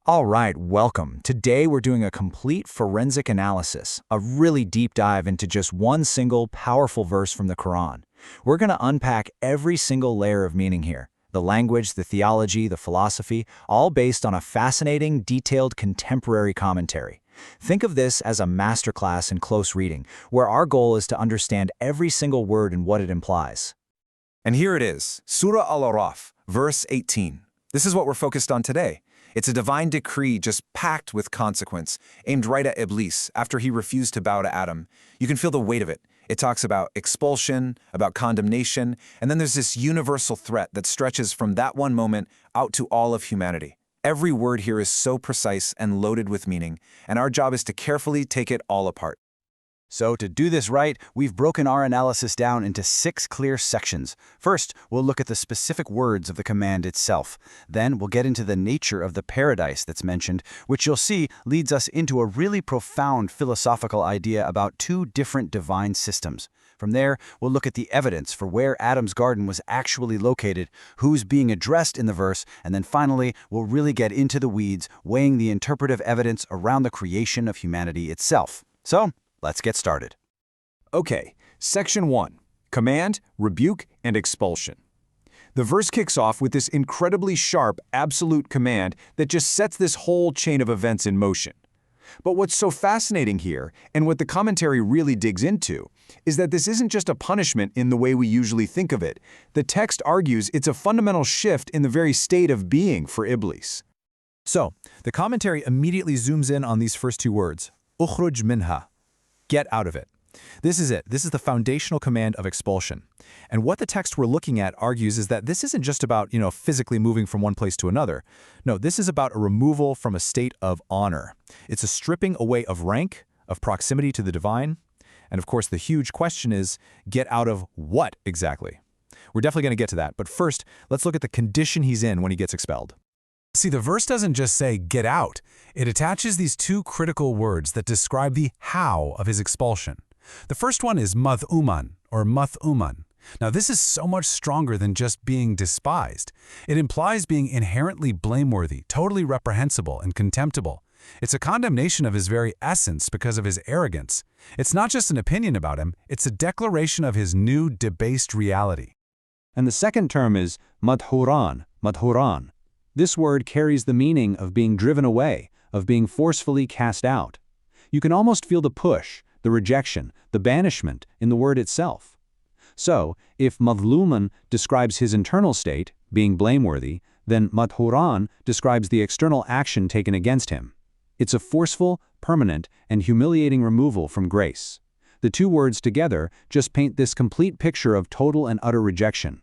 All right, welcome. Today we're doing a complete forensic analysis, a really deep dive into just one single powerful verse from the Qur'an. We're going to unpack every single layer of meaning here. The language, the theology, the philosophy, all based on a fascinating, detailed contemporary commentary. Think of this as a masterclass in close reading, where our goal is to understand every single word and what it implies. And here it is, Surah Al-Aʿrāf, verse 18. This is what we're focused on today. It's a divine decree just packed with consequence, aimed right at Iblis after he refused to bow to Adam. You can feel the weight of it. It talks about expulsion, about condemnation, and then there's this universal threat that stretches from that one moment out to all of humanity. Every word here is so precise and loaded with meaning, and our job is to carefully take it all apart. So to do this right, we've broken our analysis down into 6 clear sections. First, we'll look at the specific words of the command itself. Then we'll get into the nature of the paradise that's mentioned, which you'll see leads us into a really profound philosophical idea about 2 different divine systems. From there, we'll look at the evidence for where Adam's garden was actually located, who's being addressed in the verse, and then finally, we'll really get into the weeds, weighing the interpretive evidence around the creation of humanity itself. So, let's get started. Okay, Section 1. Command, rebuke, and expulsion. The verse kicks off with this incredibly sharp, absolute command that just sets this whole chain of events in motion. But what's so fascinating here, and what the commentary really digs into, is that this isn't just a punishment in the way we usually think of it. The text argues it's a fundamental shift in the very state of being for Iblis. So, the commentary immediately zooms in on these first 2 words, ukhruj minha. Get out of it. This is it. This is the foundational command of expulsion. And what the text we're looking at argues is that this isn't just about, physically moving from one place to another. No, this is about a removal from a state of honor. It's a stripping away of rank, of proximity to the divine. And of course, the huge question is, get out of what exactly? We're definitely going to get to that. But first, let's look at the condition he's in when he gets expelled. See, the verse doesn't just say, get out. It attaches these 2 critical words that describe the how of his expulsion. The first one is mad'uman, or math'uman. Now, this is so much stronger than just being despised. It implies being inherently blameworthy, totally reprehensible, and contemptible. It's a condemnation of his very essence because of his arrogance. It's not just an opinion about him, it's a declaration of his new, debased reality. And the second term is madhuran. This word carries the meaning of being driven away, of being forcefully cast out. You can almost feel the push, the rejection, the banishment in the word itself. So, if madhluman describes his internal state, being blameworthy, then madhuran describes the external action taken against him. It's a forceful, permanent, and humiliating removal from grace. The 2 words together just paint this complete picture of total and utter rejection.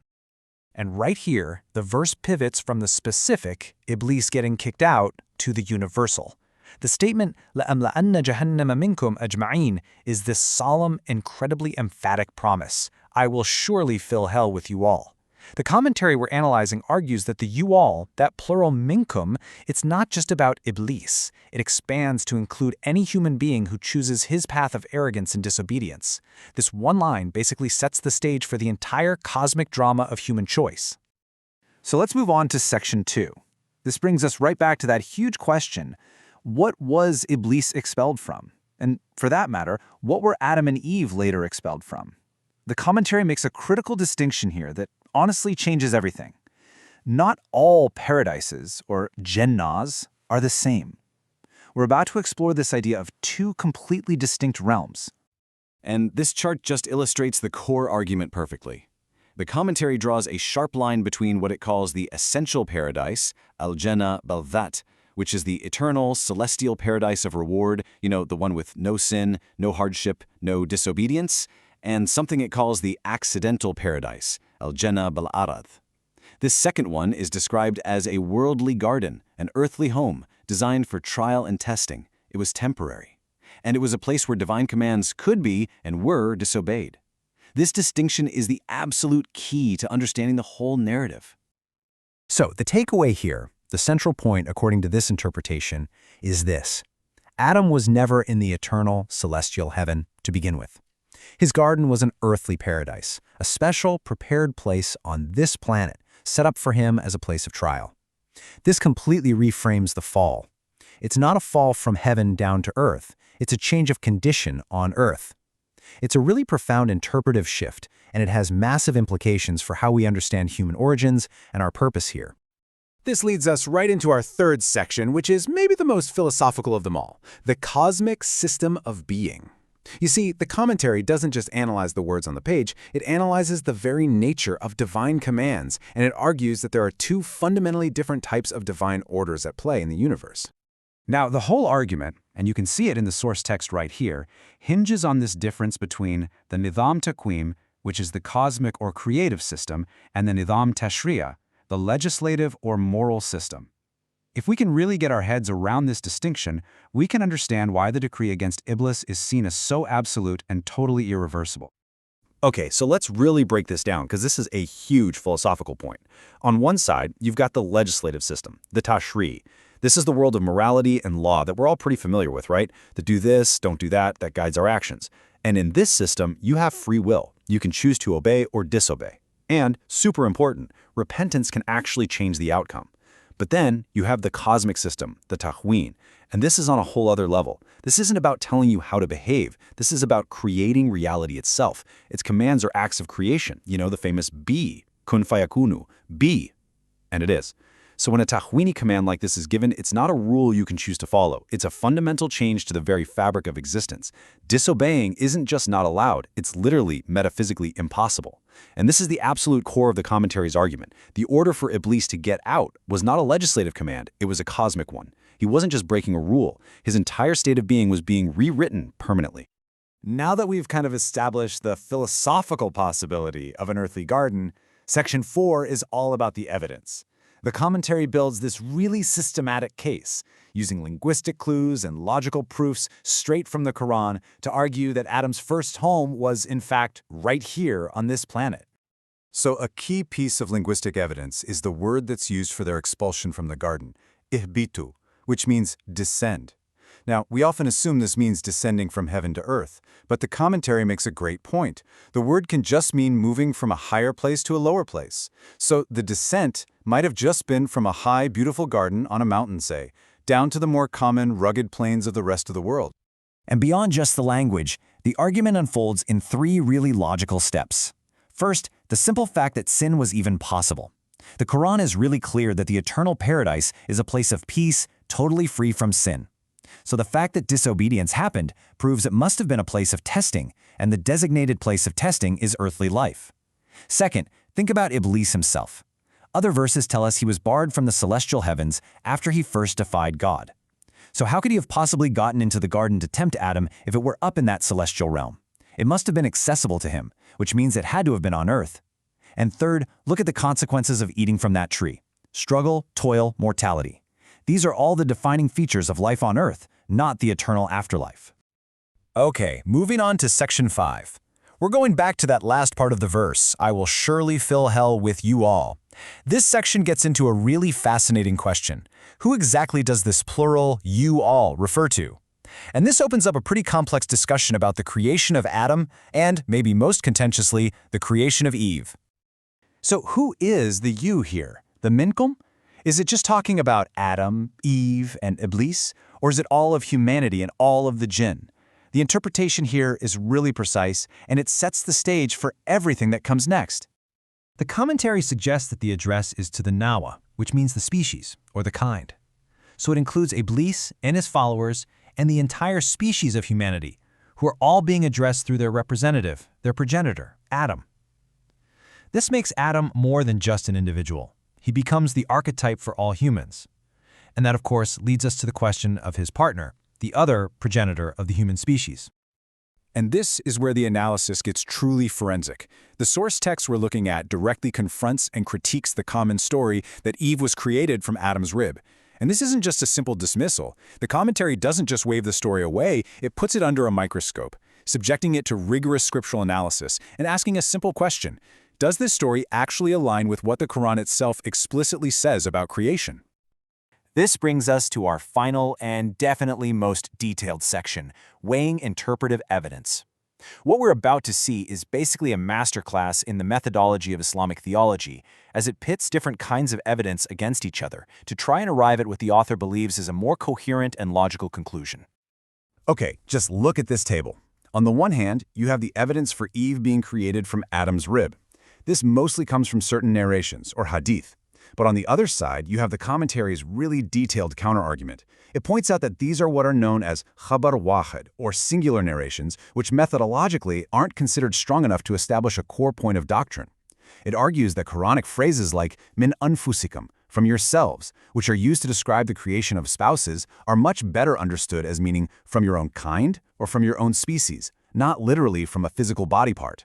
And right here, the verse pivots from the specific, Iblis getting kicked out, to the universal. The statement, لَأَمْلَأَنَّ جَهَنَّمَ مِنْكُمْ أَجْمَعِينَ, is this solemn, incredibly emphatic promise. I will surely fill hell with you all. The commentary we're analyzing argues that the you all, that plural minkum, it's not just about Iblis. It expands to include any human being who chooses his path of arrogance and disobedience. This one line basically sets the stage for the entire cosmic drama of human choice. So let's move on to Section 2. This brings us right back to that huge question, what was Iblis expelled from? And for that matter, what were Adam and Eve later expelled from? The commentary makes a critical distinction here that honestly changes everything. Not all paradises, or Jannahs, are the same. We're about to explore this idea of 2 completely distinct realms. And this chart just illustrates the core argument perfectly. The commentary draws a sharp line between what it calls the essential paradise, al-Jannah bal-Dhat, which is the eternal, celestial paradise of reward, the one with no sin, no hardship, no disobedience, and something it calls the accidental paradise, al-Jannah bal-Arad. This second one is described as a worldly garden, an earthly home, designed for trial and testing. It was temporary. And it was a place where divine commands could be and were disobeyed. This distinction is the absolute key to understanding the whole narrative. So, the takeaway here, the central point according to this interpretation, is this. Adam was never in the eternal, celestial heaven to begin with. His garden was an earthly paradise, a special, prepared place on this planet, set up for him as a place of trial. This completely reframes the fall, It's not a fall from heaven down to earth. It's a change of condition on earth. It's a really profound interpretive shift, and it has massive implications for how we understand human origins and our purpose here. This leads us right into our third section, which is maybe the most philosophical of them all, the cosmic system of being. You see, the commentary doesn't just analyze the words on the page, it analyzes the very nature of divine commands, and it argues that there are two fundamentally different types of divine orders at play in the universe. Now, the whole argument, and you can see it in the source text right here, hinges on this difference between the Nizam Taqwim, which is the cosmic or creative system, and the Nizam Tashri'a, the legislative or moral system. If we can really get our heads around this distinction, we can understand why the decree against Iblis is seen as so absolute and totally irreversible. Okay, so let's really break this down, because this is a huge philosophical point. On one side, you've got the legislative system, the Tashri'. This is the world of morality and law that we're all pretty familiar with, right? The do this, don't do that guides our actions. And in this system, you have free will. You can choose to obey or disobey. And, super important, repentance can actually change the outcome. But then you have the cosmic system, the Taqween, and this is on a whole other level. This isn't about telling you how to behave. This is about creating reality itself. Its commands are acts of creation. You know, the famous be, kun fayakunu, be, and it is. So when a Taqweeni command like this is given, it's not a rule you can choose to follow. It's a fundamental change to the very fabric of existence. Disobeying isn't just not allowed, it's literally metaphysically impossible. And this is the absolute core of the commentary's argument. The order for Iblis to get out was not a legislative command, it was a cosmic one. He wasn't just breaking a rule, his entire state of being was being rewritten permanently. Now that we've kind of established the philosophical possibility of an earthly garden, Section 4 is all about the evidence. The commentary builds this really systematic case, using linguistic clues and logical proofs straight from the Qur'an to argue that Adam's first home was, in fact, right here on this planet. So a key piece of linguistic evidence is the word that's used for their expulsion from the garden, ihbitu, which means descend. Now, we often assume this means descending from heaven to earth, but the commentary makes a great point. The word can just mean moving from a higher place to a lower place. So the descent might have just been from a high, beautiful garden on a mountain, say, down to the more common, rugged plains of the rest of the world. And beyond just the language, the argument unfolds in three really logical steps. First, the simple fact that sin was even possible. The Quran is really clear that the eternal paradise is a place of peace, totally free from sin. So the fact that disobedience happened proves it must have been a place of testing, and the designated place of testing is earthly life. Second, think about Iblis himself. Other verses tell us he was barred from the celestial heavens after he first defied God. So how could he have possibly gotten into the garden to tempt Adam if it were up in that celestial realm? It must have been accessible to him, which means it had to have been on earth. And third, look at the consequences of eating from that tree. Struggle, toil, mortality. These are all the defining features of life on earth, not the eternal afterlife. Okay, moving on to Section 5. We're going back to that last part of the verse, I will surely fill hell with you all. This section gets into a really fascinating question. Who exactly does this plural, you all, refer to? And this opens up a pretty complex discussion about the creation of Adam and, maybe most contentiously, the creation of Eve. So who is the you here? The minkum? Is it just talking about Adam, Eve, and Iblis? Or is it all of humanity and all of the jinn? The interpretation here is really precise, and it sets the stage for everything that comes next. The commentary suggests that the address is to the Nawa, which means the species, or the kind. So it includes Iblis and his followers and the entire species of humanity, who are all being addressed through their representative, their progenitor, Adam. This makes Adam more than just an individual. He becomes the archetype for all humans. And that, of course, leads us to the question of his partner, the other progenitor of the human species. And this is where the analysis gets truly forensic. The source text we're looking at directly confronts and critiques the common story that Eve was created from Adam's rib. And this isn't just a simple dismissal. The commentary doesn't just wave the story away, it puts it under a microscope, subjecting it to rigorous scriptural analysis and asking a simple question: does this story actually align with what the Quran itself explicitly says about creation? This brings us to our final and definitely most detailed section, weighing interpretive evidence. What we're about to see is basically a masterclass in the methodology of Islamic theology, as it pits different kinds of evidence against each other to try and arrive at what the author believes is a more coherent and logical conclusion. Okay, just look at this table. On the one hand, you have the evidence for Eve being created from Adam's rib. This mostly comes from certain narrations, or hadith. But on the other side, you have the commentary's really detailed counterargument. It points out that these are what are known as khabar wahid, or singular narrations, which methodologically aren't considered strong enough to establish a core point of doctrine. It argues that Quranic phrases like min anfusikum, from yourselves, which are used to describe the creation of spouses, are much better understood as meaning from your own kind or from your own species, not literally from a physical body part.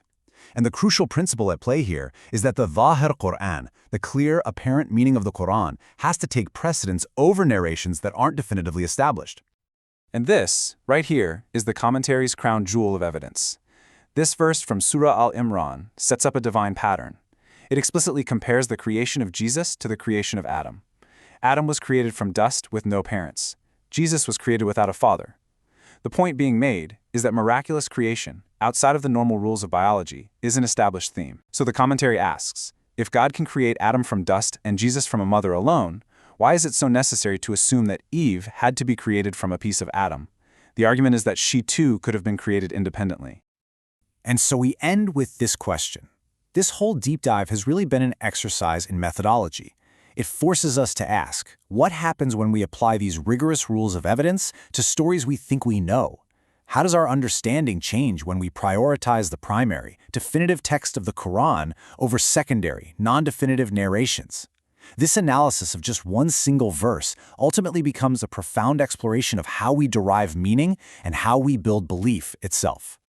And the crucial principle at play here is that the Zahir Qur'an, the clear, apparent meaning of the Qur'an, has to take precedence over narrations that aren't definitively established. And this, right here, is the commentary's crown jewel of evidence. This verse from Surah Al-Imran sets up a divine pattern. It explicitly compares the creation of Jesus to the creation of Adam. Adam was created from dust with no parents. Jesus was created without a father. The point being made is that miraculous creation, outside of the normal rules of biology, is an established theme. So the commentary asks, if God can create Adam from dust and Jesus from a mother alone, why is it so necessary to assume that Eve had to be created from a piece of Adam? The argument is that she too could have been created independently. And so we end with this question. This whole deep dive has really been an exercise in methodology. It forces us to ask, what happens when we apply these rigorous rules of evidence to stories we think we know? How does our understanding change when we prioritize the primary, definitive text of the Quran over secondary, non-definitive narrations? This analysis of just one single verse ultimately becomes a profound exploration of how we derive meaning and how we build belief itself.